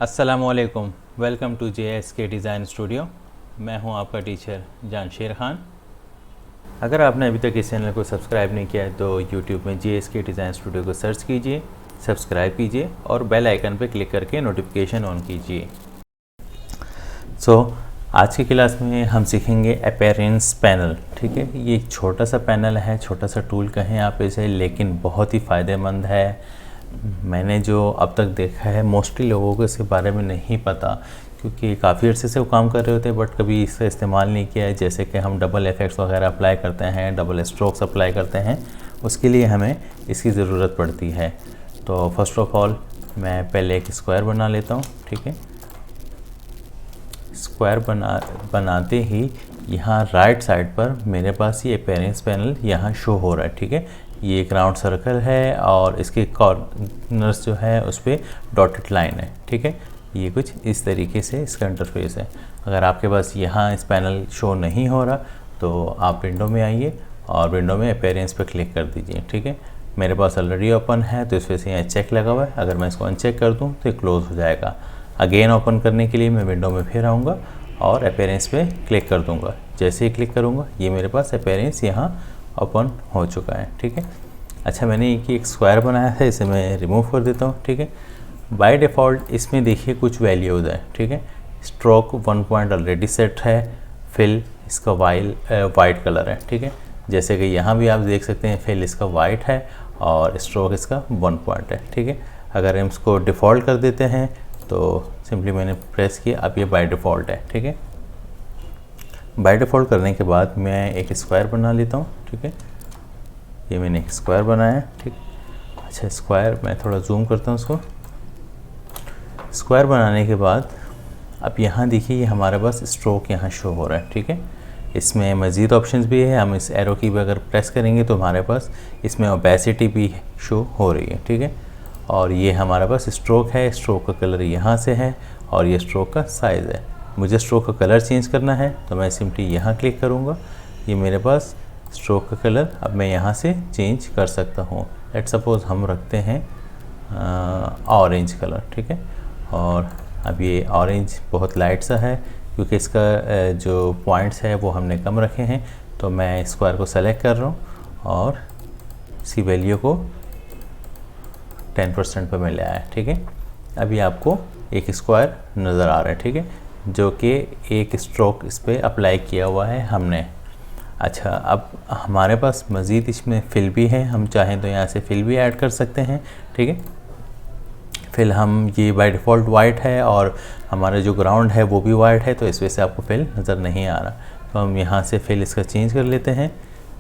अस्सलामुअलैकुम, welcome to JSK design studio. मैं हूं आपका टीचर जानशेर ख़ान। अगर आपने अभी तक इस चैनल को सब्सक्राइब नहीं किया है तो यूट्यूब में JSK डिज़ाइन स्टूडियो को सर्च कीजिए, सब्सक्राइब कीजिए और बेल आइकन पर क्लिक करके नोटिफिकेशन ऑन कीजिए। आज की क्लास में हम सीखेंगे अपीयरेंस पैनल। ठीक है, ये एक छोटा सा पैनल है, छोटा सा टूल कहें आप इसे, लेकिन बहुत ही फ़ायदेमंद है। मैंने जो अब तक देखा है मोस्टली लोगों को इसके बारे में नहीं पता, क्योंकि काफ़ी अर्से से वो काम कर रहे होते हैं बट कभी इसका इस्तेमाल नहीं किया है। जैसे कि हम डबल इफेक्ट्स वगैरह अप्लाई करते हैं, डबल स्ट्रोक्स अप्लाई करते हैं, उसके लिए हमें इसकी ज़रूरत पड़ती है। तो फर्स्ट ऑफ ऑल मैं पहले एक स्क्वायर बना लेता हूँ। ठीक है, स्क्वायर बनाते ही यहाँ राइट साइड पर मेरे पास ये अपीयरेंस पैनल यहाँ शो हो रहा है। ठीक है, ये एक राउंड सर्कल है और इसके कॉर्नर्स जो है उस पर डॉटेड लाइन है। ठीक है, ये कुछ इस तरीके से इसका इंटरफेस है। अगर आपके पास यहाँ इस पैनल शो नहीं हो रहा तो आप विंडो में आइए और विंडो में अपीयरेंस पर क्लिक कर दीजिए। ठीक है, मेरे पास ऑलरेडी ओपन है तो इस वजह से यहाँ चेक लगा हुआ है। अगर मैं इसको अनचेक कर दूँ तो ये क्लोज़ हो जाएगा। अगेन ओपन करने के लिए मैं विंडो में फिर आऊँगा और अपीयरेंस पे क्लिक कर दूँगा। जैसे ही क्लिक करूँगा ये मेरे पास अपीयरेंस यहाँ ओपन हो चुका है। ठीक है, अच्छा, मैंने एक स्क्वायर बनाया था, इसे मैं रिमूव कर देता हूँ। ठीक है, बाय डिफ़ॉल्ट इसमें देखिए कुछ वैल्यूज़ है। ठीक है, स्ट्रोक 1 पॉइंट ऑलरेडी सेट है, फिल इसका वाइट कलर है। ठीक है, जैसे कि यहाँ भी आप देख सकते हैं फिल इसका वाइट है और स्ट्रोक इसका 1 पॉइंट है। ठीक है, अगर हम इसको डिफ़ॉल्ट कर देते हैं तो सिंपली मैंने प्रेस किया, अब ये बाय डिफ़ॉल्ट है। ठीक है, बाय डिफ़ॉल्ट करने के बाद मैं एक स्क्वायर बना लेता हूँ। ठीक है, ये मैंने एक स्क्वायर बनाया। ठीक, अच्छा, स्क्वायर मैं थोड़ा जूम करता हूँ उसको। स्क्वायर बनाने के बाद अब यहाँ देखिए ये हमारे पास स्ट्रोक यहाँ शो हो रहा है। ठीक है, इसमें मज़ीद ऑप्शंस भी है। हम इस एरो की भी अगर प्रेस करेंगे तो हमारे पास इसमें ओपेसिटी भी शो हो रही है। ठीक है, और ये हमारे पास स्ट्रोक है, स्ट्रोक का कलर यहाँ से है और ये स्ट्रोक का साइज़ है। मुझे स्ट्रोक का कलर चेंज करना है तो मैं सिंपली यहाँ क्लिक करूँगा। ये मेरे पास स्ट्रोक का कलर अब मैं यहाँ से चेंज कर सकता हूँ। लेट्स सपोज़ हम रखते हैं ऑरेंज कलर। ठीक है, और अब ये ऑरेंज बहुत लाइट सा है क्योंकि इसका जो पॉइंट्स है वो हमने कम रखे हैं। तो मैं स्क्वायर को सेलेक्ट कर रहा हूँ और इसकी वैल्यू को 10% पर मैं ले आया। ठीक है, अभी आपको एक स्क्वायर नज़र आ रहा है। ठीक है, जो कि एक स्ट्रोक इस पर अप्लाई किया हुआ है हमने। अच्छा, अब हमारे पास मज़ीद इसमें फिल भी है, हम चाहें तो यहाँ से फिल भी ऐड कर सकते हैं। ठीक है, फिल हम ये बाय डिफ़ॉल्ट वाइट है और हमारा जो ग्राउंड है वो भी वाइट है, तो इस वजह से आपको फिल नज़र नहीं आ रहा। तो हम यहाँ से फिल इसका चेंज कर लेते हैं,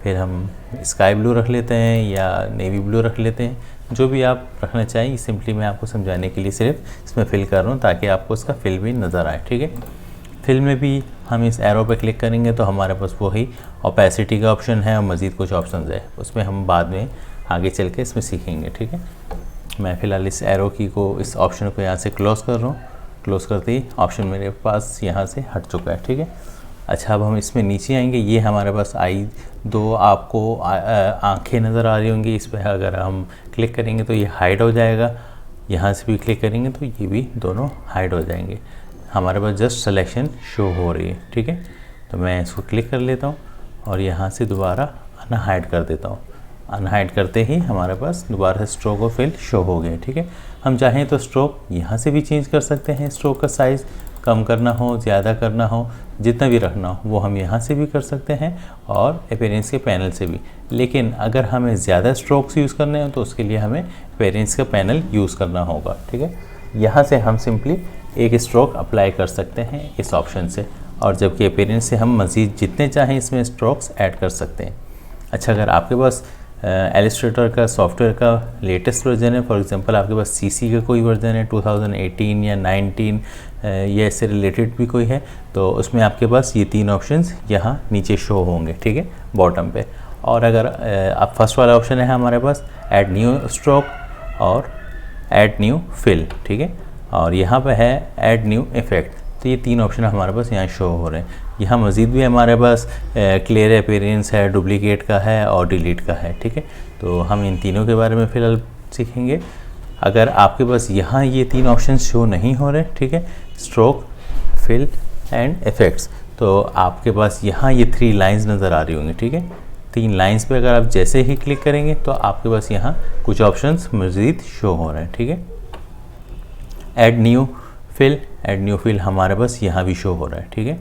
फिर हम स्काई ब्लू रख लेते हैं या नेवी ब्लू रख लेते हैं, जो भी आप रखना चाहिए। सिंपली मैं आपको समझाने के लिए सिर्फ इसमें फिल कर रहा हूँ ताकि आपको इसका फिल भी नज़र आए। ठीक है, फिल में भी हम इस एरो पे क्लिक करेंगे तो हमारे पास वही ओपेसिटी का ऑप्शन है और मज़ीद कुछ ऑप्शंस है, उसमें हम बाद में आगे चल के इसमें सीखेंगे। ठीक है, मैं फ़िलहाल इस एरो की को इस ऑप्शन को यहाँ से क्लोज़ कर रहा हूँ। क्लोज़ करते ही ऑप्शन मेरे पास यहाँ से हट चुका है। ठीक है, अच्छा, अब हम इसमें नीचे आएंगे। ये हमारे पास आई दो आपको आँखें नज़र आ रही होंगी। इस पर अगर हम क्लिक करेंगे तो ये हाइड हो जाएगा, यहाँ से भी क्लिक करेंगे तो ये भी दोनों हाइड हो जाएंगे। हमारे पास जस्ट सिलेक्शन शो हो रही है। ठीक है, तो मैं इसको क्लिक कर लेता हूँ और यहाँ से दोबारा अनहाइड कर देता हूँ। अनहाइड करते ही हमारे पास दोबारा से स्ट्रोक और फिल शो हो गए। ठीक है, हम चाहें तो स्ट्रोक यहाँ से भी चेंज कर सकते हैं। स्ट्रोक का साइज़ कम करना हो, ज़्यादा करना हो, जितना भी रखना हो वो हम यहाँ से भी कर सकते हैं और अपीयरेंस के पैनल से भी। लेकिन अगर हमें ज़्यादा स्ट्रोक्स यूज़ करने हैं तो उसके लिए हमें अपीयरेंस का पैनल यूज़ करना होगा। ठीक है, यहाँ से हम सिंपली एक स्ट्रोक अप्लाई कर सकते हैं इस ऑप्शन से, और जबकि अपीयरेंस से हम मज़ीद जितने चाहें इसमें स्ट्रोक्स ऐड कर सकते हैं। अच्छा, अगर आपके पास इलस्ट्रेटर का सॉफ्टवेयर का लेटेस्ट वर्जन है, फॉर एग्जांपल आपके पास सीसी का कोई वर्जन है 2018 या 19 या इससे रिलेटेड भी कोई है, तो उसमें आपके पास ये 3 ऑप्शंस यहाँ नीचे शो होंगे। ठीक है, बॉटम पे। और अगर आप फर्स्ट वाला ऑप्शन है हमारे पास ऐड न्यू स्ट्रोक और ऐड न्यू फिल। ठीक है, और यहाँ पे है ऐड न्यू इफेक्ट। तो ये 3 ऑप्शन हमारे पास यहाँ शो हो रहे हैं। यहाँ मज़ीद भी हमारे पास क्लियर अपीयरेंस है, डुप्लीकेट का है और डिलीट का है। ठीक है, तो हम इन तीनों के बारे में फ़िलहाल सीखेंगे। अगर आपके पास यहाँ ये 3 ऑप्शन शो नहीं हो रहे, ठीक है, स्ट्रोक, फिल एंड इफेक्ट्स, तो आपके पास यहाँ ये 3 लाइंस नज़र आ रही होंगी, ठीक है। 3 लाइंस पे अगर आप जैसे ही क्लिक करेंगे तो आपके पास यहाँ कुछ ऑप्शंस मज़ीद शो हो रहे हैं, ठीक है। ऐड न्यू फिल हमारे पास यहाँ भी शो हो रहा है, ठीक है।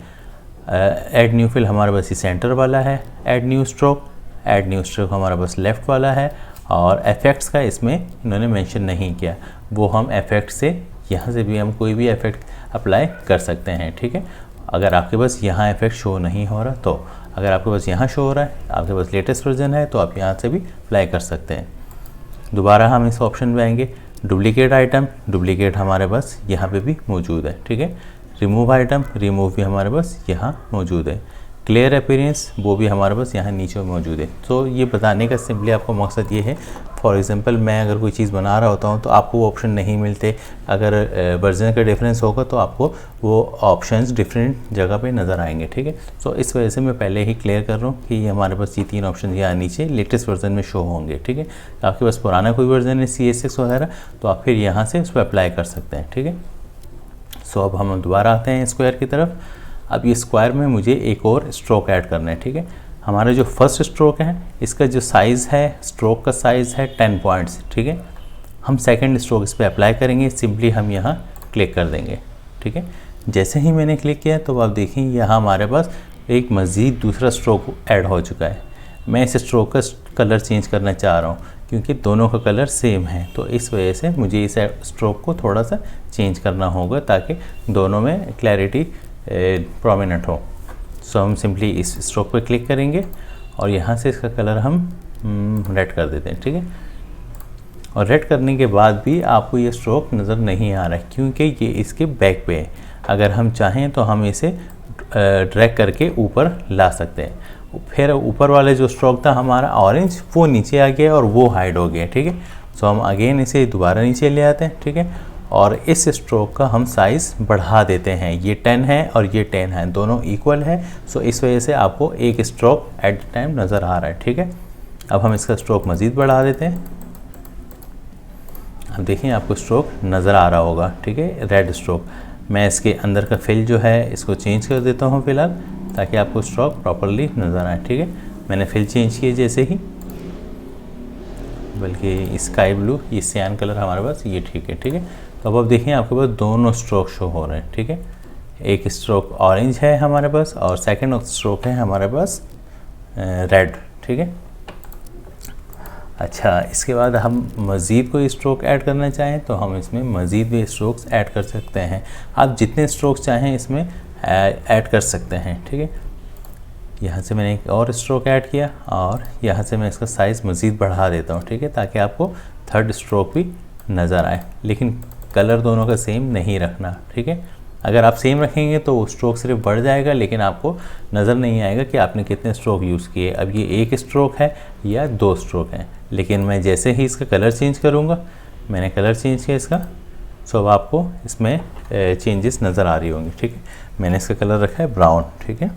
ऐड न्यू फिल हमारे पास ये सेंटर वाला है। ऐड न्यू स्ट्रोक हमारे पास लेफ़्ट वाला है। और इफेक्ट्स का इसमें इन्होंने मेंशन नहीं किया, वो हम इफेक्ट से यहाँ से भी हम कोई भी इफेक्ट अप्लाई कर सकते हैं, ठीक है। अगर आपके पास यहाँ इफेक्ट शो नहीं हो रहा, तो अगर आपके पास यहाँ शो हो रहा है, आपके पास लेटेस्ट वर्जन है, तो आप यहाँ से भी अप्लाई कर सकते हैं। दोबारा हम इस ऑप्शन में आएंगे, डुप्लीकेट आइटम, डुप्लीकेट हमारे पास यहाँ पे भी मौजूद है, ठीक है। रिमूव आइटम, रिमूव भी हमारे पास यहाँ मौजूद है। क्लियर अपीयरेंस, वो भी हमारे पास यहाँ नीचे मौजूद है। तो ये बताने का सिंपली आपको मकसद ये है, फॉर एग्जांपल मैं अगर कोई चीज़ बना रहा होता हूँ तो आपको वो ऑप्शन नहीं मिलते, अगर वर्जन का डिफरेंस होगा तो आपको वो ऑप्शंस डिफरेंट जगह पे नज़र आएंगे, ठीक है। तो इस वजह से मैं पहले ही क्लियर कर रहा हूँ कि ये हमारे पास ये 3 ऑप्शन यहाँ नीचे लेटेस्ट वर्जन में शो होंगे, ठीक है। आपके पास पुराना कोई वर्जन है CS6 वगैरह, तो आप फिर यहाँ से उस पर अप्लाई कर सकते हैं, ठीक है। सो अब हम दोबारा आते हैं स्क्वायर की तरफ। अब ये स्क्वायर में मुझे एक और स्ट्रोक ऐड करना है, ठीक है। हमारा जो फर्स्ट स्ट्रोक है, इसका जो साइज़ है, स्ट्रोक का साइज़ है 10 पॉइंट्स, ठीक है। हम सेकंड स्ट्रोक इस पर अप्लाई करेंगे, सिंपली हम यहाँ क्लिक कर देंगे, ठीक है। जैसे ही मैंने क्लिक किया तो आप देखें यहाँ हमारे पास एक मज़ीद दूसरा स्ट्रोक ऐड हो चुका है। मैं इस स्ट्रोक का कलर चेंज करना चाह रहा हूँ क्योंकि दोनों का कलर सेम है, तो इस वजह से मुझे इस स्ट्रोक को थोड़ा सा चेंज करना होगा ताकि दोनों में क्लैरिटी प्रोमिनेंट हो। सो हम सिंपली इस स्ट्रोक पर क्लिक करेंगे और यहाँ से इसका कलर हम रेड कर देते हैं, ठीक है। और रेड करने के बाद भी आपको ये स्ट्रोक नज़र नहीं आ रहा है क्योंकि ये इसके बैक पे है। अगर हम चाहें तो हम इसे ड्रैग करके ऊपर ला सकते हैं। फिर ऊपर वाले जो स्ट्रोक था हमारा ऑरेंज, वो नीचे आ गया और वो हाइड हो गया, ठीक है। सो हम अगेन इसे दोबारा नीचे ले आते हैं, ठीक है। और इस स्ट्रोक का हम साइज़ बढ़ा देते हैं। ये 10 है और ये 10 है, दोनों इक्वल है। सो इस वजह से आपको एक स्ट्रोक एट द टाइम नज़र आ रहा है, ठीक है। अब हम इसका स्ट्रोक मज़ीद बढ़ा देते हैं। अब देखिए आपको स्ट्रोक नज़र आ रहा होगा, ठीक है, रेड स्ट्रोक। मैं इसके अंदर का फिल जो है इसको चेंज कर देता हूँ फ़िलहाल, ताकि आपको स्ट्रोक प्रॉपरली नज़र आए, ठीक है। मैंने फिल चेंज किए जैसे ही, बल्कि स्काई ब्लू, ये सियान कलर हमारे पास ये ठीक है, ठीक है। तो अब आप देखिए आपके पास दोनों स्ट्रोक शो हो रहे हैं, ठीक है। एक स्ट्रोक ऑरेंज है हमारे पास और सेकंड स्ट्रोक है हमारे पास रेड, ठीक है। अच्छा, इसके बाद हम मज़ीद कोई स्ट्रोक ऐड करना चाहें तो हम इसमें मज़ीद भी स्ट्रोक्स ऐड कर सकते हैं। आप जितने स्ट्रोक्स चाहें इसमें ऐड कर सकते हैं, ठीक है। यहाँ से मैंने एक और स्ट्रोक ऐड किया और यहाँ से मैं इसका साइज़ मज़ीद बढ़ा देता हूँ, ठीक है, ताकि आपको थर्ड स्ट्रोक भी नज़र आए। लेकिन कलर दोनों का सेम नहीं रखना, ठीक है। अगर आप सेम रखेंगे तो स्ट्रोक सिर्फ बढ़ जाएगा, लेकिन आपको नज़र नहीं आएगा कि आपने कितने स्ट्रोक यूज़ किए। अब ये एक स्ट्रोक है या 2 स्ट्रोक हैं, लेकिन मैं जैसे ही इसका कलर चेंज करूँगा, मैंने कलर चेंज किया इसका, सो अब आपको इसमें चेंजेस नज़र आ रही होंगी, ठीक है। मैंने इसका कलर रखा है ब्राउन, ठीक है।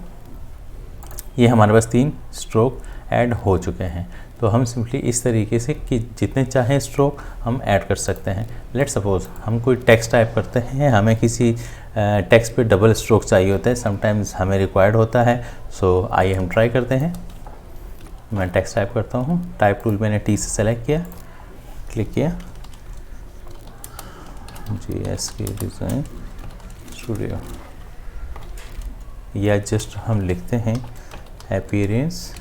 ये हमारे पास 3 स्ट्रोक ऐड हो चुके हैं। तो हम सिंपली इस तरीके से कि जितने चाहें स्ट्रोक हम ऐड कर सकते हैं। लेट्स सपोज हम कोई टेक्स्ट टाइप करते हैं, हमें किसी टेक्स्ट पे डबल स्ट्रोक चाहिए होता है, समटाइम्स हमें रिक्वायर्ड होता है। सो आइए हम ट्राई करते हैं। मैं टेक्स्ट टाइप करता हूँ, टाइप टूल मैंने T से सेलेक्ट किया, क्लिक किया, JSK डिज़ाइन स्टूडियो, या जस्ट हम लिखते हैं अपीयरेंस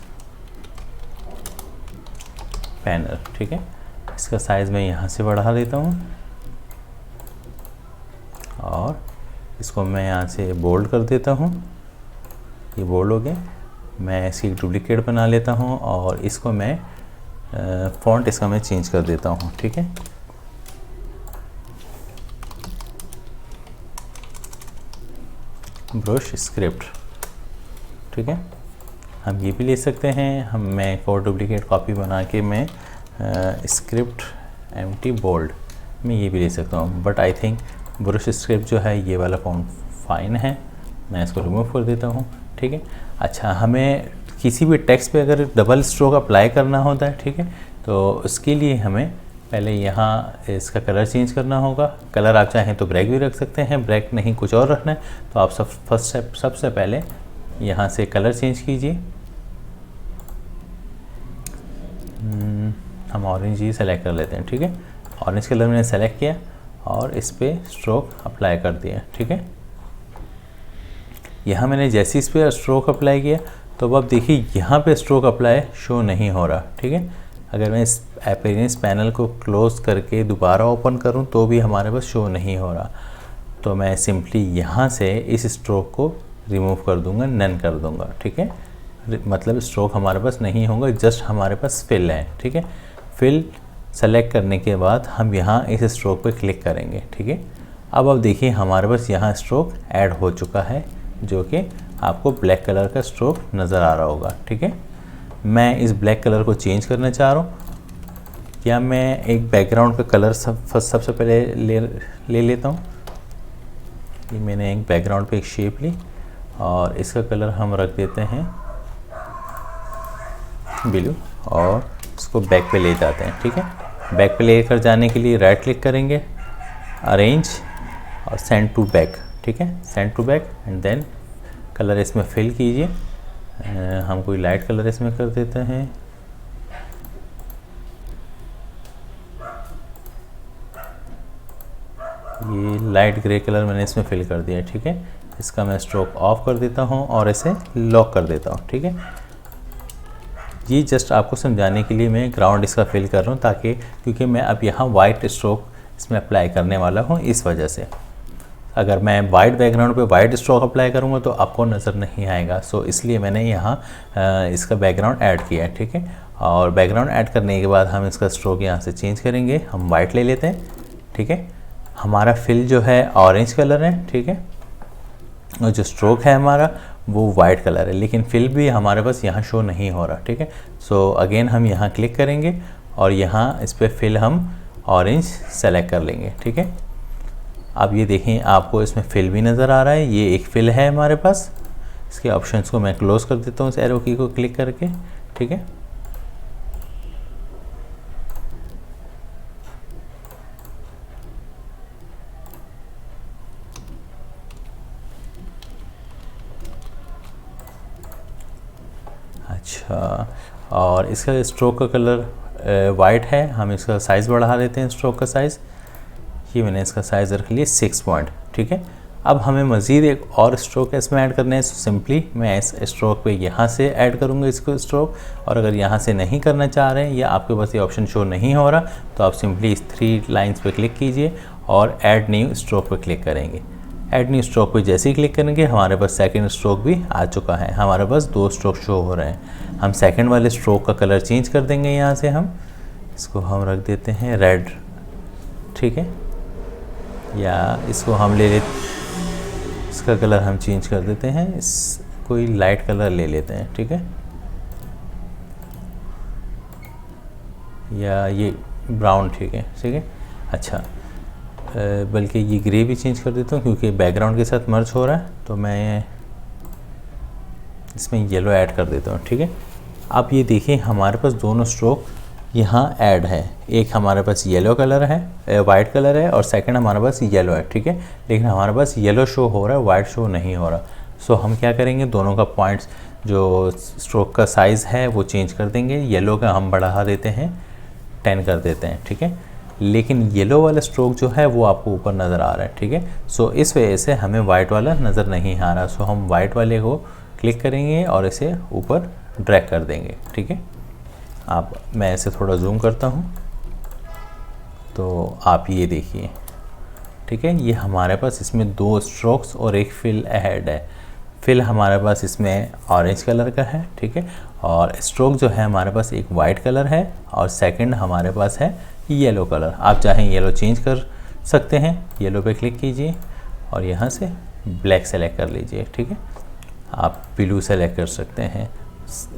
पैनल, ठीक है। इसका साइज़ मैं यहाँ से बढ़ा देता हूँ और इसको मैं यहाँ से बोल्ड कर देता हूँ। ये बोल्ड हो गया। मैं इसकी डुप्लीकेट बना लेता हूँ और इसको मैं फ़ॉन्ट इसका मैं चेंज कर देता हूँ, ठीक है। ब्रश स्क्रिप्ट, ठीक है। हम ये भी ले सकते हैं। मैं एक और डुप्लीकेट कॉपी बना के मैं स्क्रिप्ट एम्प्टी बोल्ड मैं ये भी ले सकता हूँ, but I think brush script जो है ये वाला फ़ॉन्ट फाइन है, मैं इसको रिमूव कर देता हूँ, ठीक है। अच्छा, हमें किसी भी टेक्स्ट पे अगर डबल स्ट्रोक अप्लाई करना होता है, ठीक है, तो उसके लिए हमें पहले यहाँ इसका कलर चेंज करना होगा। कलर आप चाहें तो ब्लैक भी रख सकते हैं, ब्लैक नहीं कुछ और रखना है तो आप सबसे पहले यहाँ से कलर चेंज कीजिए। हम ऑरेंज ही सेलेक्ट कर लेते हैं, ठीक है। ऑरेंज कलर मैंने सेलेक्ट किया और इस पर स्ट्रोक अप्लाई कर दिया, ठीक है। यहाँ मैंने जैसे इस पर स्ट्रोक अप्लाई किया तो अब देखिए यहाँ पे स्ट्रोक अप्लाई शो नहीं हो रहा, ठीक है। अगर मैं इस अपीयरेंस पैनल को क्लोज़ करके दोबारा ओपन करूँ तो भी हमारे पास शो नहीं हो रहा। तो मैं सिंपली यहाँ से इस स्ट्रोक को रिमूव कर दूँगा, नन कर दूँगा, ठीक है। मतलब स्ट्रोक हमारे पास नहीं होगा, जस्ट हमारे पास फिल है, ठीक है। फिल सेलेक्ट करने के बाद हम यहाँ इस स्ट्रोक पे क्लिक करेंगे, ठीक है। अब देखिए हमारे पास यहाँ स्ट्रोक ऐड हो चुका है, जो कि आपको ब्लैक कलर का स्ट्रोक नज़र आ रहा होगा, ठीक है। मैं इस ब्लैक कलर को चेंज करना चाह रहा हूँ। क्या मैं एक बैकग्राउंड का कलर सबसे पहले ले लेता हूँ। ये मैंने एक बैकग्राउंड पे एक शेप ली और इसका कलर हम रख देते हैं ब्लू और इसको बैक पे ले जाते हैं, ठीक है। बैक पे लेकर जाने के लिए राइट क्लिक करेंगे, अरेंज और सेंड टू बैक, ठीक है। Send to back and then colour इसमें फिल कीजिए। हम कोई लाइट कलर इसमें कर देते हैं। ये लाइट ग्रे कलर मैंने इसमें फिल कर दिया, ठीक है। इसका मैं स्ट्रोक ऑफ कर देता हूँ और इसे लॉक कर देता हूँ, ठीक है। ये जस्ट आपको समझाने के लिए मैं ग्राउंड इसका फिल कर रहा हूँ, ताकि क्योंकि मैं अब यहाँ वाइट स्ट्रोक इसमें अप्लाई करने वाला हूँ, इस वजह से। अगर मैं वाइट बैकग्राउंड पे वाइट स्ट्रोक अप्लाई करूँगा तो आपको नज़र नहीं आएगा। सो इसलिए मैंने यहाँ इसका बैकग्राउंड ऐड किया है, ठीक है। और बैकग्राउंड ऐड करने के बाद हम इसका स्ट्रोक यहाँ से चेंज करेंगे। हम वाइट ले लेते हैं, ठीक है। हमारा फिल जो है ऑरेंज कलर है, ठीक है। और जो स्ट्रोक है हमारा वो वाइट कलर है, लेकिन फिल भी हमारे पास यहाँ शो नहीं हो रहा, ठीक है। सो अगेन हम यहाँ क्लिक करेंगे और यहाँ इस पर फिल हम ऑरेंज सेलेक्ट कर लेंगे, ठीक है। अब ये देखें आपको इसमें फिल भी नज़र आ रहा है। ये एक फिल है हमारे पास। इसके ऑप्शंस को मैं क्लोज़ कर देता हूँ इस एरो की को क्लिक करके, ठीक है। अच्छा, और इसका स्ट्रोक का कलर वाइट है। हम इसका साइज़ बढ़ा देते हैं, स्ट्रोक का साइज़। ये मैंने इसका साइज़ रख लिया 6 पॉइंट, ठीक है। अब हमें मज़ीद एक और स्ट्रोक इसमें ऐड करना है। सिंपली मैं इस स्ट्रोक पे यहाँ से ऐड करूँगा इसको स्ट्रोक। और अगर यहाँ से नहीं करना चाह रहे हैं या आपके पास ये ऑप्शन शो नहीं हो रहा तो आप सिंपली इस 3 लाइन्स पे क्लिक कीजिए और ऐड न्यू स्ट्रोक पे क्लिक करेंगे। ऐड न्यू स्ट्रोक पे जैसे ही क्लिक करेंगे हमारे पास सेकंड स्ट्रोक भी आ चुका है। हमारे पास 2 स्ट्रोक शो हो रहे हैं। हम सेकंड वाले स्ट्रोक का कलर चेंज कर देंगे। यहाँ से हम इसको हम रख देते हैं रेड, ठीक है। या इसको हम ले लेते, इसका कलर हम चेंज कर देते हैं। इस कोई लाइट कलर ले लेते हैं, ठीक है। या ये ब्राउन, ठीक है, ठीक है। अच्छा, बल्कि ये ग्रे भी चेंज कर देता हूँ क्योंकि बैकग्राउंड के साथ मर्ज हो रहा है। तो मैं इसमें येलो ऐड कर देता हूँ, ठीक है। अब ये देखिए हमारे पास दोनों स्ट्रोक यहाँ ऐड है। एक हमारे पास येलो कलर है, वाइट कलर है, और सेकंड हमारे पास येलो है, ठीक है। लेकिन हमारे पास येलो शो हो रहा है, वाइट शो नहीं हो रहा। सो हम क्या करेंगे, दोनों का पॉइंट्स जो स्ट्रोक का साइज़ है वो चेंज कर देंगे। येलो का हम बढ़ा देते हैं, 10 कर देते हैं, ठीक है। लेकिन येलो वाला स्ट्रोक जो है वो आपको ऊपर नज़र आ रहा है, ठीक है। सो इस वजह से हमें वाइट वाला नज़र नहीं आ रहा। सो हम वाइट वाले को क्लिक करेंगे और इसे ऊपर ड्रैग कर देंगे, ठीक है। मैं इसे थोड़ा जूम करता हूँ तो आप ये देखिए, ठीक है। ये हमारे पास इसमें 2 स्ट्रोक्स और एक फिल ऐड है। फिल हमारे पास इसमें ऑरेंज कलर का है, ठीक है। और स्ट्रोक जो है हमारे पास एक वाइट कलर है और सेकंड हमारे पास है येलो कलर। आप चाहें येलो चेंज कर सकते हैं। येलो पे क्लिक कीजिए और यहाँ से ब्लैक सेलेक्ट कर लीजिए, ठीक है। आप ब्लू सेलेक्ट कर सकते हैं,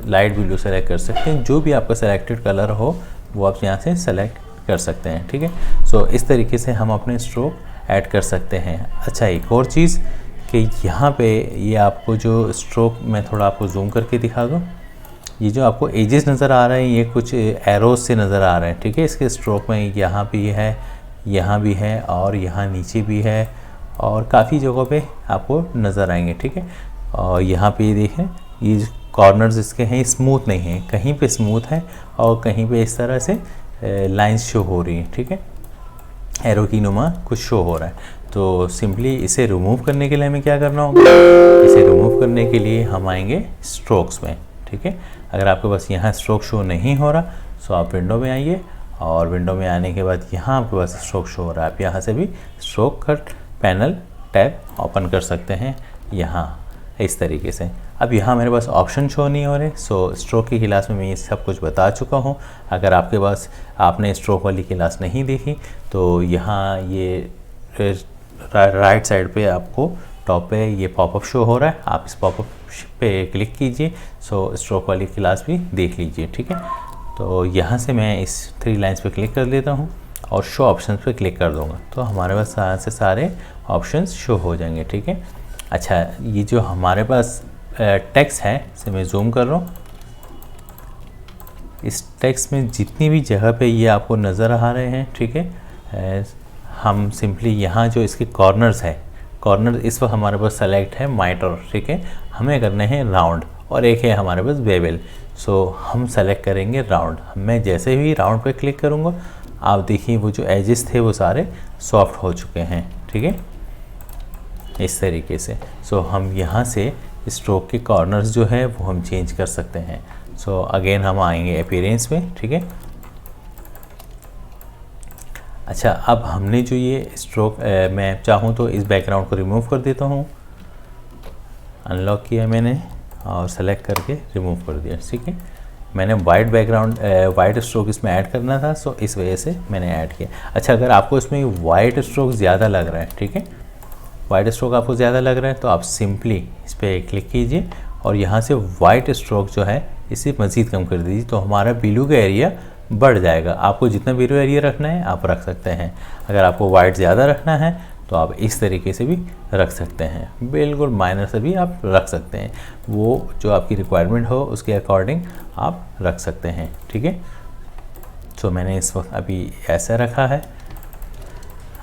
लाइट ब्लू सेलेक्ट कर सकते हैं। जो भी आपका सेलेक्टेड कलर हो वो आप यहाँ से सेलेक्ट कर सकते हैं, ठीक है। सो इस तरीके से हम अपने स्ट्रोक ऐड कर सकते हैं। अच्छा, एक और चीज़ कि यहाँ पे ये आपको जो स्ट्रोक, मैं थोड़ा आपको जूम करके दिखा दूँ। ये जो आपको एजेस नज़र आ रहे हैं ये कुछ एरोज से नज़र आ रहे हैं, ठीक है। इसके स्ट्रोक में यहाँ भी है, यहाँ भी है और यहाँ नीचे भी है और काफ़ी जगहों पे आपको नज़र आएंगे, ठीक है। और यहाँ पे देखें ये कॉर्नर्स इसके हैं स्मूथ नहीं हैं, कहीं पे स्मूथ है और कहीं पे इस तरह से लाइंस शो हो रही हैं, ठीक है। एरो की नुमा कुछ शो हो रहा है। तो सिंपली इसे रिमूव करने के लिए हमें क्या करना होगा, इसे रिमूव करने के लिए हम आएंगे स्ट्रोक्स में, ठीक है। अगर आपके पास यहाँ स्ट्रोक शो नहीं हो रहा तो आप विंडो में आइए और विंडो में आने के बाद यहाँ आपके पास स्ट्रोक शो हो रहा है, आप यहाँ से भी stroke cut panel tab open कर सकते हैं यहाँ इस तरीके से। अब यहाँ मेरे पास ऑप्शन शो नहीं हो रहे, सो स्ट्रोक की क्लास में मैं ये सब कुछ बता चुका हूँ। अगर आपके पास आपने स्ट्रोक वाली क्लास नहीं देखी तो यहाँ ये राइट साइड पे आपको टॉप पे ये पॉपअप शो हो रहा है, आप इस पॉपअप पे क्लिक कीजिए। सो स्ट्रोक वाली क्लास भी देख लीजिए, ठीक है। तो यहाँ से मैं इस 3 लाइन्स पे क्लिक कर देता हूँ और शो ऑप्शंस पे क्लिक कर दूँगा तो हमारे पास यहाँ से सारे ऑप्शंस शो हो जाएंगे, ठीक है। अच्छा, ये जो हमारे पास टेक्स्ट है इसे मैं जूम कर रहा हूँ, इस टेक्स्ट में जितनी भी जगह पे ये आपको नज़र आ रहे हैं, ठीक है, हम सिंपली यहाँ जो इसके कॉर्नर्स है, कॉर्नर इस वक्त हमारे पास सेलेक्ट है माइटर, ठीक है। हमें करने हैं राउंड और एक है हमारे पास बेवल, सो हम सेलेक्ट करेंगे राउंड। मैं जैसे ही राउंड पे क्लिक करूँगा आप देखिए वो जो एजेस थे वो सारे सॉफ्ट हो चुके हैं, ठीक है, इस तरीके से। सो हम यहाँ से स्ट्रोक के कॉर्नर्स जो है वो हम चेंज कर सकते हैं। सो अगेन हम आएंगे अपीयरेंस में, ठीक है। अच्छा, अब हमने जो ये स्ट्रोक मैं चाहूँ तो इस बैकग्राउंड को रिमूव कर देता हूँ, अनलॉक किया मैंने और सेलेक्ट करके रिमूव कर दिया, ठीक है। मैंने वाइट बैकग्राउंड वाइट स्ट्रोक इसमें ऐड करना था, सो इस वजह से मैंने ऐड किया। अच्छा, अगर आपको इसमें वाइट स्ट्रोक ज़्यादा लग रहा है, ठीक है, वाइट स्ट्रोक आपको ज़्यादा लग रहा है तो आप सिंपली इस पर क्लिक कीजिए और यहाँ से वाइट स्ट्रोक जो है इसे मज़ीद कम कर दीजिए तो हमारा बिलू का एरिया बढ़ जाएगा। आपको जितना बिलू एरिया रखना है आप रख सकते हैं। अगर आपको वाइट ज़्यादा रखना है तो आप इस तरीके से भी रख सकते हैं, बिल्कुल माइनर से भी आप रख सकते हैं, वो जो आपकी रिक्वायरमेंट हो उसके अकॉर्डिंग आप रख सकते हैं, ठीक है। तो मैंने इस वक्त अभी ऐसा रखा है।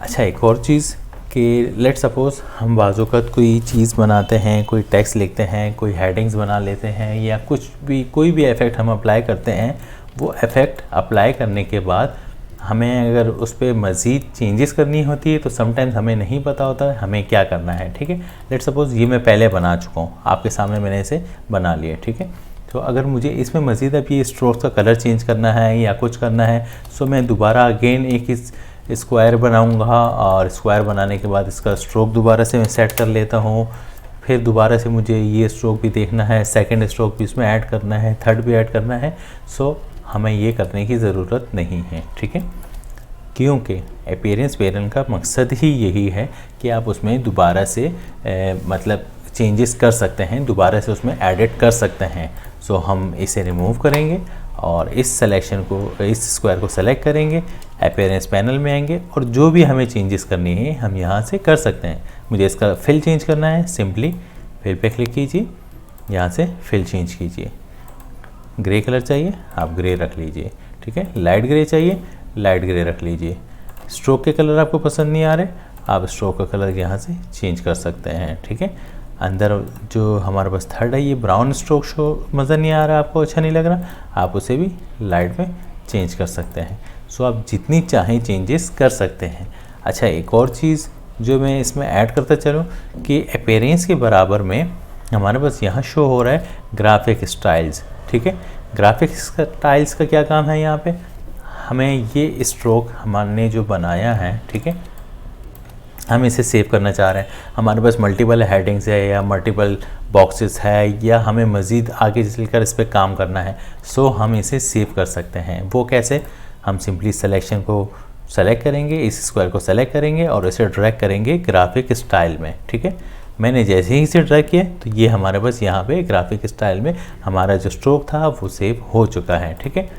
अच्छा, एक और चीज़ कि लेट सपोज़ हम बाज़ोकत कोई चीज़ बनाते हैं, कोई टेक्स्ट लिखते हैं, कोई हेडिंग्स बना लेते हैं या कुछ भी कोई भी इफ़ेक्ट हम अप्लाई करते हैं, वो इफ़ेक्ट अप्लाई करने के बाद हमें अगर उस पर मज़ीद चेंजेस करनी होती है तो समटाइम्स हमें नहीं पता होता है हमें क्या करना है, ठीक है। लेट सपोज़ ये मैं पहले बना चुका हूँ, आपके सामने मैंने इसे बना लिया, ठीक है। तो अगर मुझे इसमें मज़ीद अब ये स्ट्रोक्स का कलर चेंज करना है या कुछ करना है, सो मैं दोबारा अगेन एक स्क्वायर बनाऊंगा और स्क्वायर बनाने के बाद इसका स्ट्रोक दोबारा से मैं सेट कर लेता हूँ। फिर दोबारा से मुझे ये स्ट्रोक भी देखना है, सेकंड स्ट्रोक भी इसमें ऐड करना है, थर्ड भी ऐड करना है। सो हमें ये करने की ज़रूरत नहीं है, ठीक है, क्योंकि अपीयरेंस पैनल का मकसद ही यही है कि आप उसमें दोबारा से मतलब चेंजेस कर सकते हैं, दोबारा से उसमें एडिट कर सकते हैं। सो हम इसे रिमूव करेंगे और इस सिलेक्शन को, इस स्क्वायर को सेलेक्ट करेंगे, अपीयरेंस पैनल में आएंगे और जो भी हमें चेंजेस करनी है हम यहाँ से कर सकते हैं। मुझे इसका फिल चेंज करना है, सिंपली फिल पे क्लिक कीजिए, यहाँ से फिल चेंज कीजिए। ग्रे कलर चाहिए आप ग्रे रख लीजिए, ठीक है। लाइट ग्रे चाहिए लाइट ग्रे रख लीजिए। स्ट्रोक के कलर आपको पसंद नहीं आ रहे, आप स्ट्रोक का कलर यहाँ से चेंज कर सकते हैं, ठीक है। अंदर जो हमारे पास थर्ड है ये ब्राउन स्ट्रोक शो मज़ा नहीं आ रहा, आपको अच्छा नहीं लग रहा, आप उसे भी लाइट में चेंज कर सकते हैं। सो आप जितनी चाहें चेंजेस कर सकते हैं। अच्छा, एक और चीज़ जो मैं इसमें ऐड करता चलूँ कि अपीयरेंस के बराबर में हमारे पास यहाँ शो हो रहा है ग्राफिक स्टाइल्स, ठीक है। ग्राफिक स्टाइल्स का क्या काम है, यहाँ पे हमें ये स्ट्रोक हमने जो बनाया है, ठीक है, हम इसे सेव करना चाह रहे हैं। हमारे पास मल्टीपल हेडिंग्स है या मल्टीपल बॉक्सेस है या हमें मज़ीद आगे चलकर इस पर काम करना है, सो हम इसे सेव कर सकते हैं। वो कैसे, हम सिंपली सिलेक्शन को सेलेक्ट करेंगे, इस स्क्वायर को सेलेक्ट करेंगे और इसे ड्रैग करेंगे ग्राफिक स्टाइल में, ठीक है। मैंने जैसे ही इसे ड्रैग किया तो ये हमारे पास यहाँ पे ग्राफिक स्टाइल में हमारा जो स्ट्रोक था वो सेव हो चुका है, ठीक है।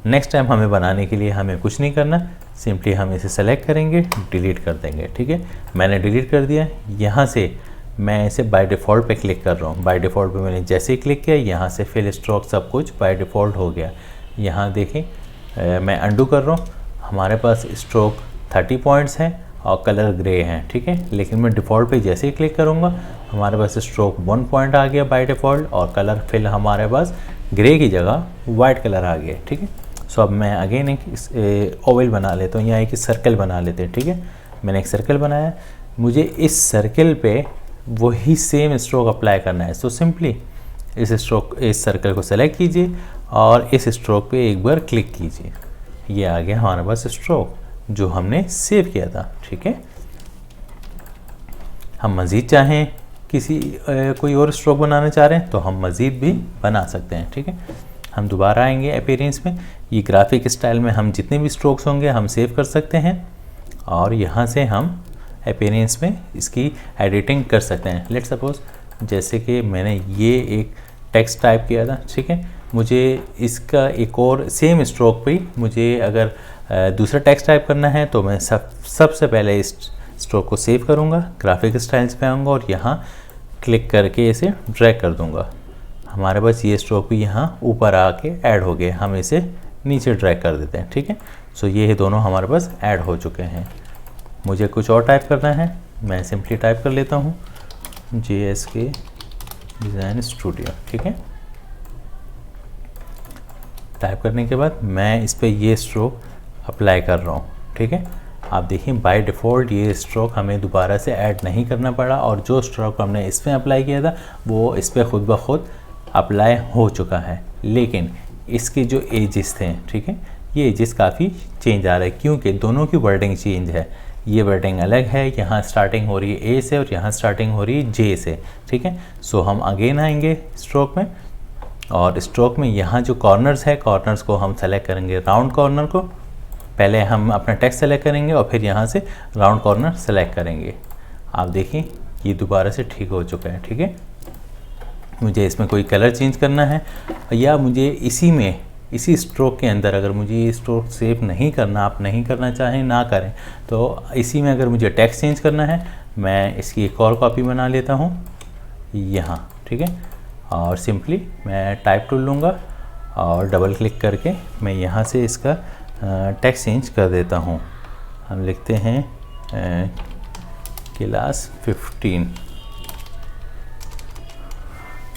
नेक्स्ट टाइम हमें बनाने के लिए हमें कुछ नहीं करना, सिंपली हम इसे सेलेक्ट करेंगे, डिलीट कर देंगे, ठीक है। मैंने डिलीट कर दिया। यहाँ से मैं इसे बाय डिफ़ॉल्ट पे क्लिक कर रहा हूँ। बाय डिफ़ॉल्ट पे मैंने जैसे ही क्लिक किया, यहाँ से फिल स्ट्रोक सब कुछ बाय डिफ़ॉल्ट हो गया। यहाँ देखिए मैं अंडू कर रहा हूँ, हमारे पास स्ट्रोक 30 पॉइंट्स हैं और कलर ग्रे हैं, ठीक है। लेकिन मैं डिफ़ॉल्ट पे जैसे ही क्लिक करूँगा, हमारे पास स्ट्रोक 1 पॉइंट आ गया बाय डिफ़ॉल्ट और कलर फिल हमारे पास ग्रे की जगह वाइट कलर आ गया, ठीक है। सो अब मैं अगेन एक ओवल बना लेता हूँ या एक सर्कल बना लेते हैं, ठीक है। मैंने एक सर्कल बनाया, मुझे इस सर्कल पे वही सेम स्ट्रोक अप्लाई करना है। सो सिंपली इस सर्कल को सेलेक्ट कीजिए और इस स्ट्रोक पे एक बार क्लिक कीजिए। ये आ गया हमारे पास स्ट्रोक जो हमने सेव किया था, ठीक है। हम मज़ीद चाहें कोई और स्ट्रोक बनाना चाह रहे हैं तो हम मज़ीद भी बना सकते हैं, ठीक है। हम दोबारा आएंगे अपीयरेंस में, ये ग्राफिक स्टाइल में हम जितने भी स्ट्रोक्स होंगे हम सेव कर सकते हैं और यहाँ से हम अपीयरेंस में इसकी एडिटिंग कर सकते हैं। लेट्स सपोज जैसे कि मैंने ये एक टेक्स्ट टाइप किया था, ठीक है। मुझे इसका एक और सेम स्ट्रोक पे मुझे अगर दूसरा टेक्स्ट टाइप करना है तो मैं सबसे पहले इस स्ट्रोक को सेव करूँगा, ग्राफिक स्टाइल्स पे आऊँगा और यहाँ क्लिक करके इसे ड्रैग कर दूँगा। हमारे पास ये स्ट्रोक भी यहाँ ऊपर आके ऐड हो गए, हम इसे नीचे ड्रैग कर देते हैं, ठीक है। सो ये दोनों हमारे पास ऐड हो चुके हैं। मुझे कुछ और टाइप करना है, मैं सिंपली टाइप कर लेता हूँ JSK डिज़ाइन स्टूडियो, ठीक है। टाइप करने के बाद मैं इस पर ये स्ट्रोक अप्लाई कर रहा हूँ, ठीक है। आप देखिए बाय डिफ़ॉल्ट ये स्ट्रोक हमें दोबारा से ऐड नहीं करना पड़ा और जो स्ट्रोक हमने इसमें अप्लाई किया था वो इस पर खुद ब खुद अप्लाई हो चुका है। लेकिन इसके जो एजेस थे, ठीक है, ये एजेस काफ़ी चेंज आ रहे हैं क्योंकि दोनों की वर्डिंग चेंज है। ये वर्डिंग अलग है, यहाँ स्टार्टिंग हो रही है A से और यहाँ स्टार्टिंग हो रही है J से, ठीक है। सो हम अगेन आएंगे स्ट्रोक में और स्ट्रोक में यहाँ जो कॉर्नर्स है, कॉर्नर्स को हम सेलेक्ट करेंगे। राउंड कॉर्नर को पहले हम अपना टेक्स्ट सेलेक्ट करेंगे और फिर यहाँ से राउंड कॉर्नर सेलेक्ट करेंगे। आप देखिए ये दोबारा से ठीक हो चुका है, ठीक है। मुझे इसमें कोई कलर चेंज करना है या मुझे इसी स्ट्रोक के अंदर अगर मुझे ये स्ट्रोक सेव नहीं करना, आप नहीं करना चाहें ना करें, तो इसी में अगर मुझे टेक्स्ट चेंज करना है मैं इसकी एक और कॉपी बना लेता हूँ यहाँ, ठीक है। और सिंपली मैं टाइप टूल लूँगा और डबल क्लिक करके मैं यहाँ से इसका टेक्स्ट चेंज कर देता हूँ। हम लिखते हैं क्लास 15।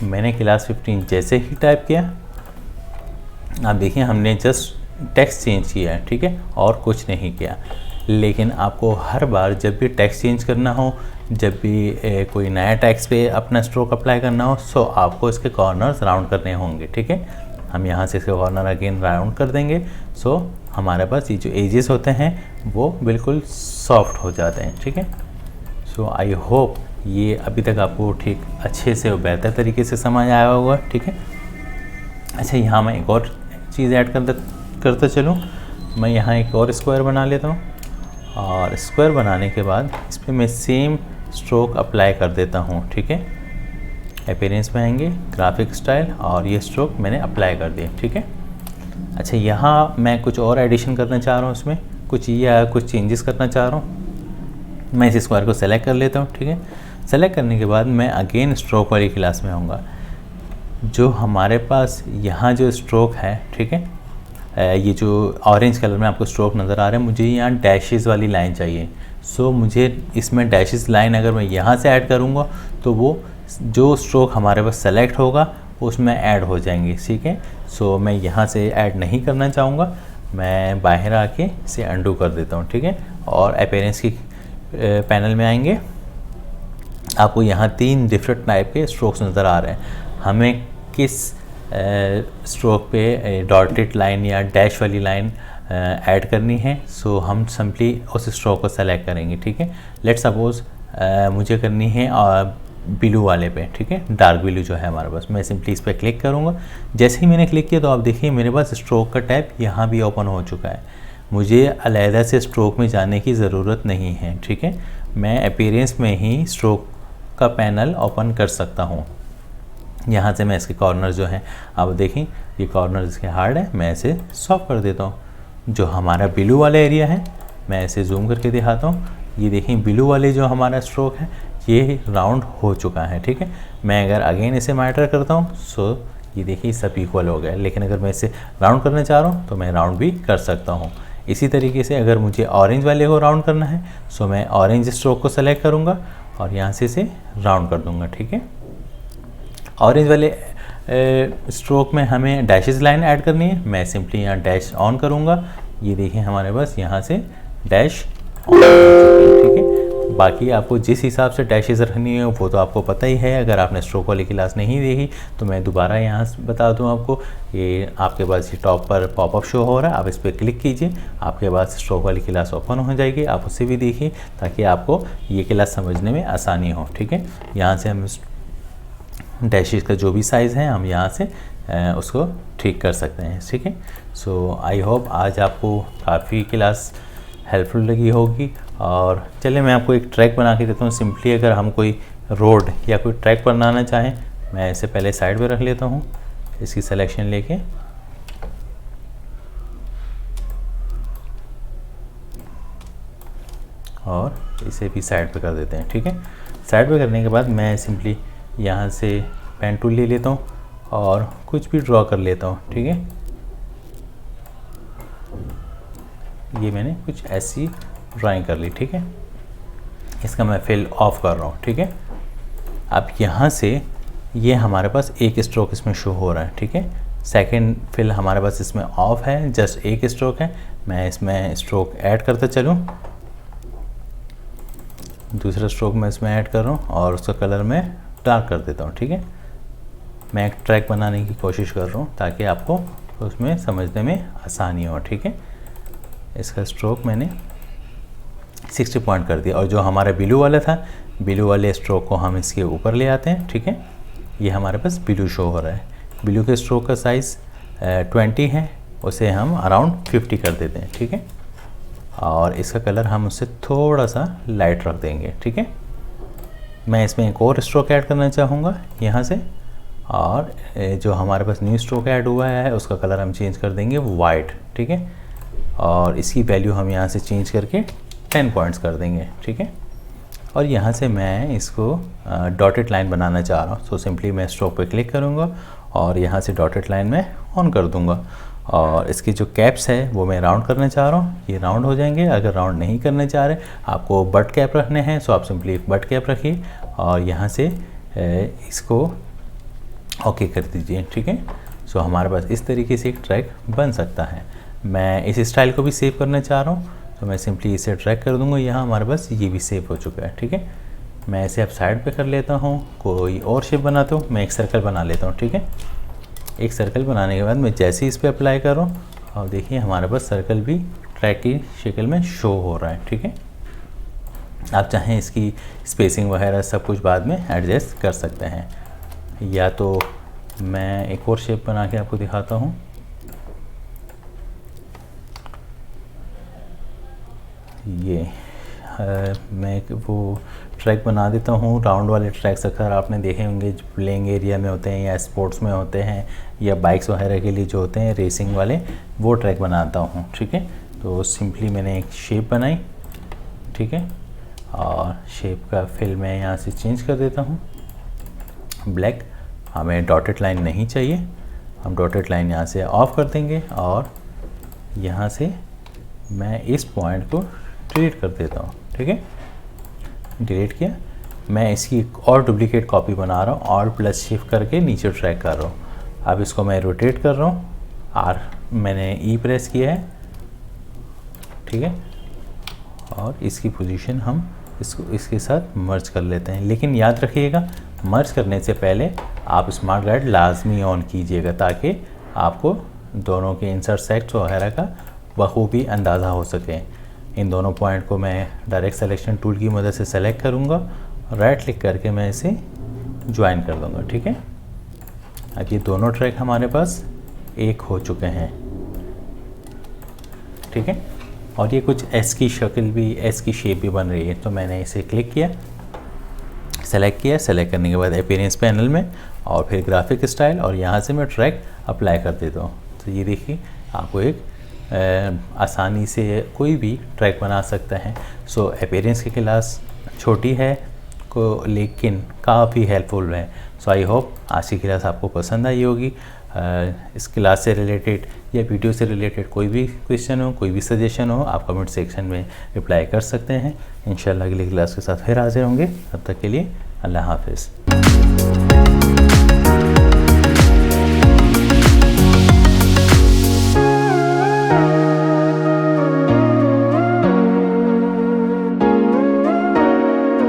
मैंने क्लास 15 जैसे ही टाइप किया, आप देखिए हमने जस्ट टेक्स्ट चेंज किया है, ठीक है, और कुछ नहीं किया। लेकिन आपको हर बार जब भी टेक्स्ट चेंज करना हो, जब भी कोई नया टेक्स्ट पे अपना स्ट्रोक अप्लाई करना हो, सो आपको इसके कॉर्नर्स राउंड करने होंगे, ठीक है। हम यहाँ से इसके कॉर्नर अगेन राउंड कर देंगे। सो हमारे पास ये जो एजेस होते हैं वो बिल्कुल सॉफ्ट हो जाते हैं, ठीक है। सो आई होप ये अभी तक आपको ठीक अच्छे से और बेहतर तरीके से समझ आया होगा, ठीक है। अच्छा, यहाँ मैं एक और चीज़ ऐड करता चलूँ। मैं यहाँ एक और स्क्वायर बना लेता हूँ और स्क्वायर बनाने के बाद इस पर मैं सेम स्ट्रोक अप्लाई कर देता हूँ, ठीक है। अपीयरेंस में आएंगे, ग्राफिक स्टाइल, और ये स्ट्रोक मैंने अप्लाई कर दिया, ठीक है। अच्छा, यहाँ मैं कुछ और एडिशन करना चाह रहा हूँ, इसमें कुछ चेंजेस करना चाह रहा हूँ। मैं इस स्क्वायर को सेलेक्ट कर लेता हूँ, ठीक है। सेलेक्ट करने के बाद मैं अगेन स्ट्रोक वाली क्लास में आऊँगा। जो हमारे पास यहाँ जो स्ट्रोक है, ठीक है, ये जो ऑरेंज कलर में आपको स्ट्रोक नज़र आ रहा है, मुझे यहाँ डैशेस वाली लाइन चाहिए। सो मुझे इसमें डैशेस लाइन अगर मैं यहाँ से ऐड करूँगा तो वो जो स्ट्रोक हमारे पास सेलेक्ट होगा उसमें ऐड हो जाएंगे, ठीक है। सो मैं यहाँ से ऐड नहीं करना चाहूँगा, मैं बाहर आके इसे अंडू कर देता हूँ, ठीक है। और अपीयरेंस की पैनल में आएंगे, आपको यहाँ 3 डिफरेंट टाइप के स्ट्रोक्स नज़र आ रहे हैं। हमें किस स्ट्रोक पे डॉटेड लाइन या डैश वाली लाइन ऐड करनी है, सो हम सिंपली उस स्ट्रोक को सेलेक्ट करेंगे, ठीक है। लेट्स सपोज मुझे करनी है ब्लू वाले पे, ठीक है, डार्क ब्लू जो है हमारे पास। मैं सिंपली इस पर क्लिक करूँगा। जैसे ही मैंने क्लिक किया तो आप देखिए मेरे पास स्ट्रोक का टैब यहाँ भी ओपन हो चुका है। मुझे अलहदा से स्ट्रोक में जाने की ज़रूरत नहीं है, ठीक है। मैं अपीयरेंस में ही स्ट्रोक का पैनल ओपन कर सकता हूँ। यहाँ से मैं इसके कॉर्नर जो हैं, आप देखें ये कॉर्नर इसके हार्ड है, मैं इसे सॉफ्ट कर देता हूँ। जो हमारा ब्लू वाला एरिया है मैं इसे जूम करके दिखाता हूँ। ये देखें ब्लू वाले जो हमारा स्ट्रोक है ये राउंड हो चुका है, ठीक है। मैं अगर अगेन इसे मैटर करता हूँ सो ये देखिए सब इक्वल हो गया, लेकिन अगर मैं इसे राउंड करना चाह रहा हूँ तो मैं राउंड भी कर सकता हूँ। इसी तरीके से अगर मुझे ऑरेंज वाले को राउंड करना है सो मैं ऑरेंज स्ट्रोक को सेलेक्ट करूँगा और यहाँ से इसे राउंड कर दूँगा, ठीक है। ऑरेंज वाले स्ट्रोक में हमें डैशेस लाइन ऐड करनी है। मैं सिंपली यहाँ डैश ऑन करूँगा, ये देखिए हमारे पास यहाँ से डैश ऑन, ठीक है। बाकी आपको जिस हिसाब से डैशेस रखनी है वो तो आपको पता ही है। अगर आपने स्ट्रोक वाली क्लास नहीं देखी तो मैं दोबारा यहाँ बता दूँ आपको। ये आपके पास ये टॉप पर पॉपअप शो हो रहा है, आप इस पर क्लिक कीजिए, आपके पास स्ट्रोक वाली क्लास ओपन हो जाएगी। आप उसे भी देखिए ताकि आपको ये क्लास समझने में आसानी हो, ठीक है। यहाँ से हम डैशेस का जो भी साइज़ है हम यहाँ से उसको ठीक कर सकते हैं, ठीक है। सो आई होप आज आपको काफ़ी क्लास हेल्पफुल लगी होगी। और चलिए मैं आपको एक ट्रैक बना के देता हूँ। सिंपली अगर हम कोई रोड या कोई ट्रैक बनाना चाहें, मैं इसे पहले साइड पे रख लेता हूँ, इसकी सिलेक्शन लेके और इसे भी साइड पे कर देते हैं, ठीक है। साइड पे करने के बाद मैं सिंपली यहाँ से पेन टूल ले लेता हूँ और कुछ भी ड्रॉ कर लेता हूँ, ठीक है। ये मैंने कुछ ऐसी ड्राइंग कर ली, ठीक है। इसका मैं फिल ऑफ कर रहा हूँ, ठीक है। अब यहाँ से ये हमारे पास एक स्ट्रोक इसमें शो हो रहा है, ठीक है। सेकंड फिल हमारे पास इसमें ऑफ है, जस्ट एक स्ट्रोक है। मैं इसमें स्ट्रोक ऐड करते चलूँ, दूसरा स्ट्रोक मैं इसमें ऐड कर रहा हूँ और उसका कलर मैं डार्क कर देता हूँ, ठीक है। मैं एक ट्रैक बनाने की कोशिश कर रहा हूँ ताकि आपको उसमें समझने में आसानी हो, ठीक है। इसका स्ट्रोक मैंने 60 पॉइंट कर दिया और जो हमारा ब्लू वाला था, ब्लू वाले स्ट्रोक को हम इसके ऊपर ले आते हैं, ठीक है। ये हमारे पास ब्लू शो हो रहा है। ब्लू के स्ट्रोक का साइज़ 20 है, उसे हम अराउंड 50 कर देते हैं, ठीक है। और इसका कलर हम उससे थोड़ा सा लाइट रख देंगे, ठीक है। मैं इसमें एक और स्ट्रोक ऐड करना चाहूँगा यहाँ से, और जो हमारे पास न्यू स्ट्रोक ऐड हुआ है उसका कलर हम चेंज कर देंगे वाइट, ठीक है। और इसकी वैल्यू हम यहाँ से चेंज करके 10 पॉइंट्स कर देंगे, ठीक है। और यहाँ से मैं इसको डॉटेड लाइन बनाना चाह रहा हूँ, सो सिंपली मैं स्ट्रोक पे क्लिक करूँगा और यहाँ से डॉटेड लाइन में ऑन कर दूँगा। और इसकी जो कैप्स है वो मैं राउंड करना चाह रहा हूँ, ये राउंड हो जाएंगे। अगर राउंड नहीं करने चाह रहे, आपको बट कैप रखने हैं, सो आप सिंपली एक बट कैप रखिए और यहाँ से इसको ओके कर दीजिए, ठीक है। सो हमारे पास इस तरीके से एक ट्रैक बन सकता है। मैं इस स्टाइल को भी सेव करना चाह रहा हूँ तो मैं सिंपली इसे ड्रैग कर दूँगा। यहाँ हमारे पास ये भी सेव हो चुका है, ठीक है। मैं इसे अब साइड पे कर लेता हूँ, कोई और शेप बनाता हूँ। मैं एक सर्कल बना लेता हूँ, ठीक है। एक सर्कल बनाने के बाद मैं जैसे ही इस पर अप्लाई कर रहा हूँ और देखिए हमारे पास सर्कल भी ट्रैक की शक्ल में शो हो रहा है, ठीक है। आप चाहें इसकी स्पेसिंग वगैरह सब कुछ बाद में एडजस्ट कर सकते हैं, या तो मैं एक और शेप बना के आपको दिखाता हूँ। ये मैं एक वो ट्रैक बना देता हूँ। राउंड वाले ट्रैक्स अक्सर आपने देखे होंगे जो प्लेइंग एरिया में होते हैं या स्पोर्ट्स में होते हैं या बाइक्स वगैरह के लिए जो होते हैं रेसिंग वाले, वो ट्रैक बनाता हूँ, ठीक है। तो सिंपली मैंने एक शेप बनाई, ठीक है। और शेप का फिल मैं यहाँ से चेंज कर देता हूँ ब्लैक। हमें डॉटेड लाइन नहीं चाहिए, हम डॉटेड लाइन यहाँ से ऑफ कर देंगे और यहाँ से मैं इस पॉइंट को डिलीट कर देता हूँ, ठीक है। डिलीट किया। मैं इसकी एक और डुप्लीकेट कॉपी बना रहा हूँ और प्लस शिफ्ट करके नीचे ट्रैक कर रहा हूँ। अब इसको मैं रोटेट कर रहा हूँ, आर मैंने ई प्रेस किया है, ठीक है। और इसकी पोजीशन हम इसको इसके साथ मर्ज कर लेते हैं। लेकिन याद रखिएगा मर्ज करने से पहले आप स्मार्ट गाइड लाजमी ऑन कीजिएगा ताकि आपको दोनों के इंटरसेक्ट वगैरह का बखूबी अंदाज़ा हो सके। इन दोनों पॉइंट को मैं डायरेक्ट सिलेक्शन टूल की मदद से सेलेक्ट करूँगा, राइट क्लिक करके मैं इसे ज्वाइन कर दूँगा, ठीक है। अब ये दोनों ट्रैक हमारे पास एक हो चुके हैं, ठीक है। और ये कुछ एस की शक्ल भी, एस की शेप भी बन रही है। तो मैंने इसे क्लिक किया, सेलेक्ट किया, सेलेक्ट करने के बाद अपीयरेंस पैनल में और फिर ग्राफिक स्टाइल, और यहाँ से मैं ट्रैक अप्लाई कर देता हूँ। तो ये देखिए आपको एक आसानी से कोई भी ट्रैक बना सकता है। सो अपीयरेंस की क्लास छोटी है, को लेकिन काफ़ी हेल्पफुल है। सो आई होप आज की क्लास आपको पसंद आई होगी। इस क्लास से रिलेटेड या वीडियो से रिलेटेड कोई भी क्वेश्चन हो, कोई भी सजेशन हो, आप कमेंट सेक्शन में रिप्लाई कर सकते हैं। इंशाल्लाह अगली क्लास के साथ फिर हाजिर होंगे। तब तक के लिए अल्लाह हाफिज़।